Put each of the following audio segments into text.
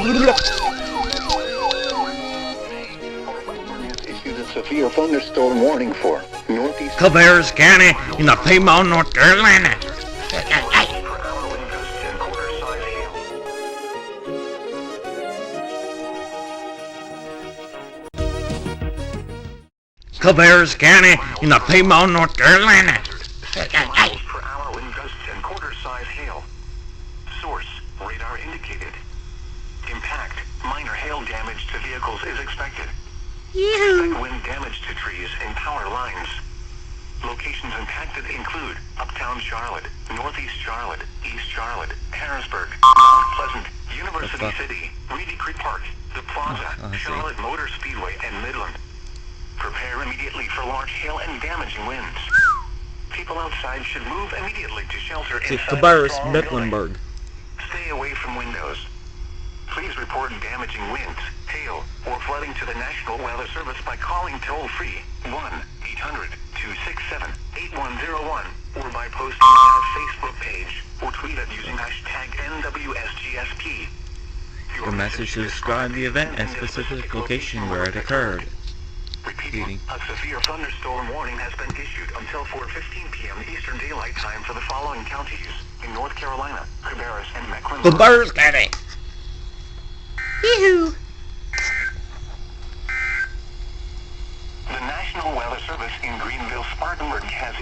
Issued a severe thunderstorm warning for northeast CABARRUS County in the Piedmont, North Carolina. CABARRUS County in the Piedmont, North Carolina. miles per hour wind gusts and quarter-size hail. Source, radar indicated. Impact, minor hail damage to vehicles is expected. Expect wind damage to trees and power lines. Locations impacted include Uptown Charlotte, Northeast Charlotte, East Charlotte, Harrisburg, Mount Pleasant, University City, Reedy Creek Park, The Plaza, Charlotte Motor Speedway, and Midland. Prepare immediately for large hail and damaging winds. People outside should move immediately to shelter inside CABARRUS strong Mecklenburg. buildings. Stay away from windows. Please report damaging winds, hail, or flooding to the National Weather Service by calling toll-free 1-800-267-8101 or by posting on our Facebook page or tweet it using hashtag NWSGSP. Your message should describe the event and specific location where it occurred. Repeating, a severe thunderstorm warning has been issued until 4:15 p.m. Eastern Daylight Time for the following counties in North Carolina, CABARRUS, and Mecklenburg. CABARRUS County. Yee-hoo. The National Weather Service in Greenville, Spartanburg has...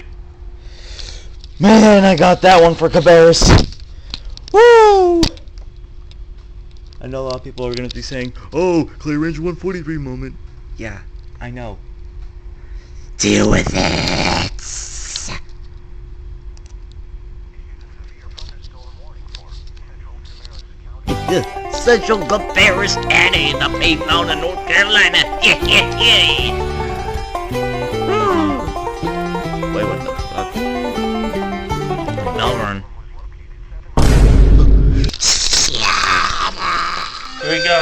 Man, I got that one for CABARRUS. Woo! I know a lot of people are going to be saying, oh, Clear Range 143 moment. Yeah, I know. Deal with it! Central CABARRUS County in the Piedmont of North Carolina. Yeah. Wait, what the fuck? Melbourne. Here we go.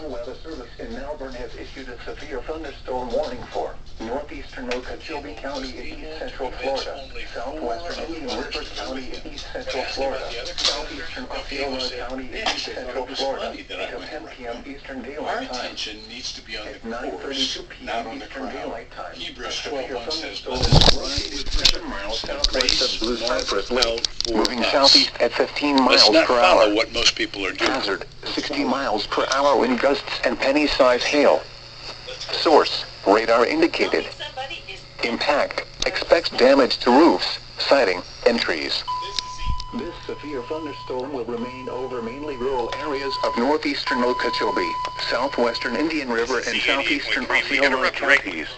The Weather Service in Melbourne has issued a severe thunderstorm warning for northeastern Okeechobee County in east central Florida, southwestern Indian River County in east central Florida, southeastern Osceola County in east central Florida, until 10 p.m. Eastern Daylight Time. Our attention needs to be on At the course, 9:32 p.m. not on the Eastern crowd. Daylight Time. Hebrews A severe 12:1 says, thunderstorm "Let is us run located with 7 miles southwest of Blue Cypress Lake, for moving us." southeast at 15 Let's miles not per follow hour. what most people are doing. Hazard, 60 miles per hour wind gusts and penny-size hail. Source, radar indicated. Impact, expects damage to roofs, siding, and trees. This severe thunderstorm will remain over mainly rural areas of northeastern Okeechobee, southwestern Indian River, and southeastern Osceola counties.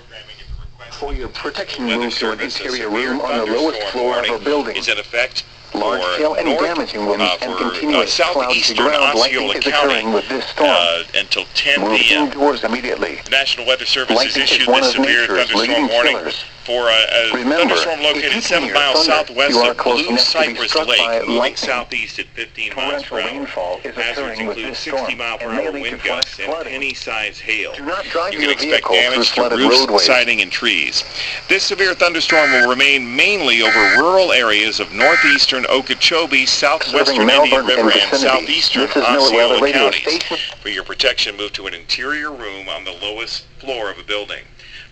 For your protection, move to an interior room on the lowest floor of a building. Is in effect Large hail and damaging winds and continuous cloud-to-ground lightning is occurring with this storm. Until 10 Move p.m. indoors immediately. The National Weather Service has Lightning is issued one this of severe nature's thunderstorm leading warning killers. for a Remember, thunderstorm if you located can 7 hear miles thunder, southwest you are of close Blue enough to be Cypress struck by Lake, moving lightning. southeast at 15 miles per Torrential hour. rainfall is Hazards occurring with include this storm 60 mile per and may hour lead to wind flash gusts and flooding. penny-size hail. Do not drive You your can expect vehicle through damage to flooded roofs, roadways. siding, and trees. This severe thunderstorm will remain mainly over rural areas of northeastern Okeechobee, southwestern Serving Indian Melbourne River, and and vicinity. southeastern This is NOAA Osceola radio counties. station. For your protection, move to an interior room on the lowest floor of a building.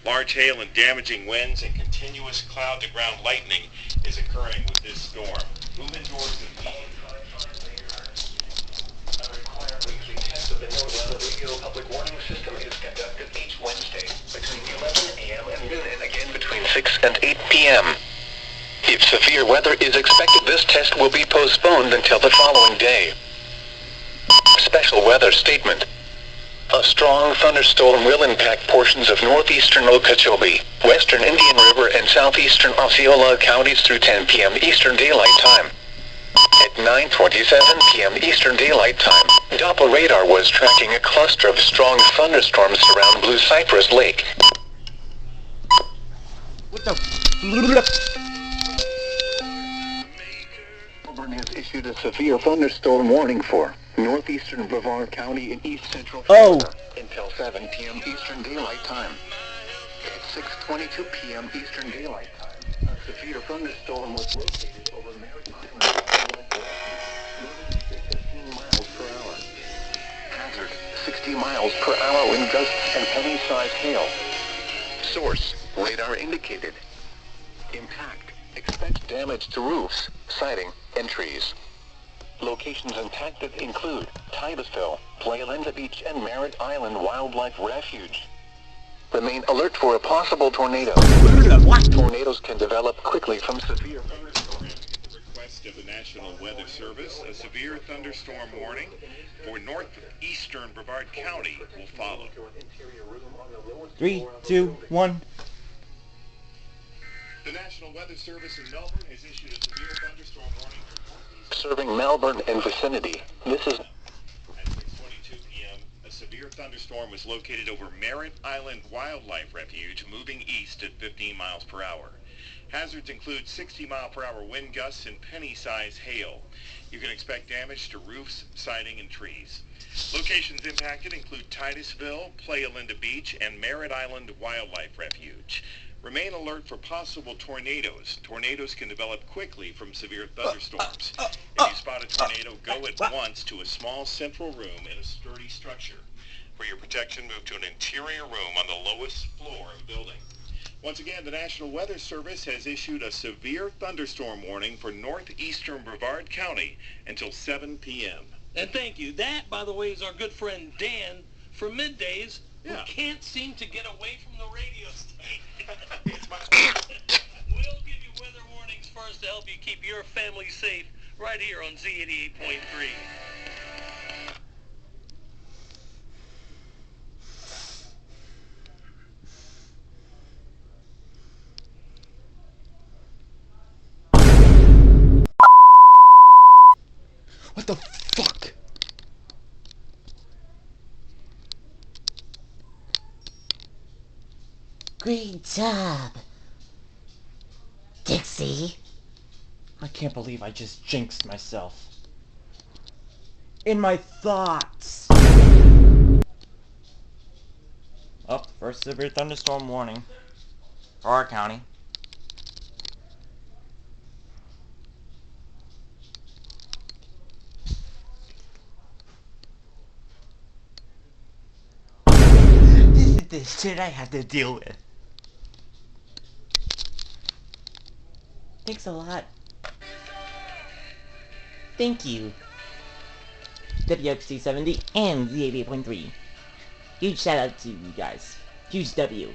Large hail and damaging winds and continuous cloud-to-ground lightning is occurring with this storm. Move indoors Weekly test of the NOAA radio public warning system is conducted each Wednesday between 11 a.m. and noon and again between 6 and 8 p.m. If severe weather is expected, this test will be postponed until the following day. Special weather statement. A strong thunderstorm will impact portions of northeastern Okeechobee, western Indian River, and southeastern Osceola counties through 10 p.m. Eastern Daylight Time. At 9:27 p.m. Eastern Daylight Time, Doppler radar was tracking a cluster of strong thunderstorms around Blue Cypress Lake. What the? Melbourne has issued a severe thunderstorm warning for northeastern Brevard County in east central Oh. Florida until 7 p.m. Eastern Daylight Time. At 6:22 p.m. Eastern Daylight Time, a severe thunderstorm was located over Maritime and moving 15 miles 60 miles per hour wind gusts and penny-sized hail. Source, radar indicated. Impact, expect damage to roofs, siding, and trees. Locations impacted include Titusville, Playa Beach, and Merritt Island Wildlife Refuge. Remain alert for a possible tornado. Tornadoes can develop quickly from severe Thunderstorm. At the request of the National Weather Service, a severe thunderstorm warning for northeastern Brevard County will follow. 3, 2, 1. The National Weather Service in Melbourne has issued a severe thunderstorm warning for northeast. serving Melbourne and vicinity. This is At 6:22 p.m., a severe thunderstorm was located over Merritt Island Wildlife Refuge, moving east at 15 miles per hour. Hazards include 60-mile-per-hour wind gusts and penny-sized hail. You can expect damage to roofs, siding, and trees. Locations impacted include Titusville, Playa Beach, and Merritt Island Wildlife Refuge. Remain alert for possible tornadoes. Tornadoes can develop quickly from severe thunderstorms. If you spot a tornado, go at once to a small central room in a sturdy structure. For your protection, move to an interior room on the lowest floor of the building. Once again, the National Weather Service has issued a severe thunderstorm warning for northeastern Brevard County until 7 p.m. And thank you. That, by the way, is our good friend Dan from Middays, who Yeah. can't seem to get away from the radio station. It's my... We'll give you weather warnings first to help you keep your family safe right here on Z88.3. What the fuck? Great job, Dixie. I can't believe I just jinxed myself. In my thoughts. Oh, first severe thunderstorm warning for our county. This is the shit I have to deal with. Thanks a lot. Thank you. WXC70 and Z88.3. Huge shout out to you guys. Huge W.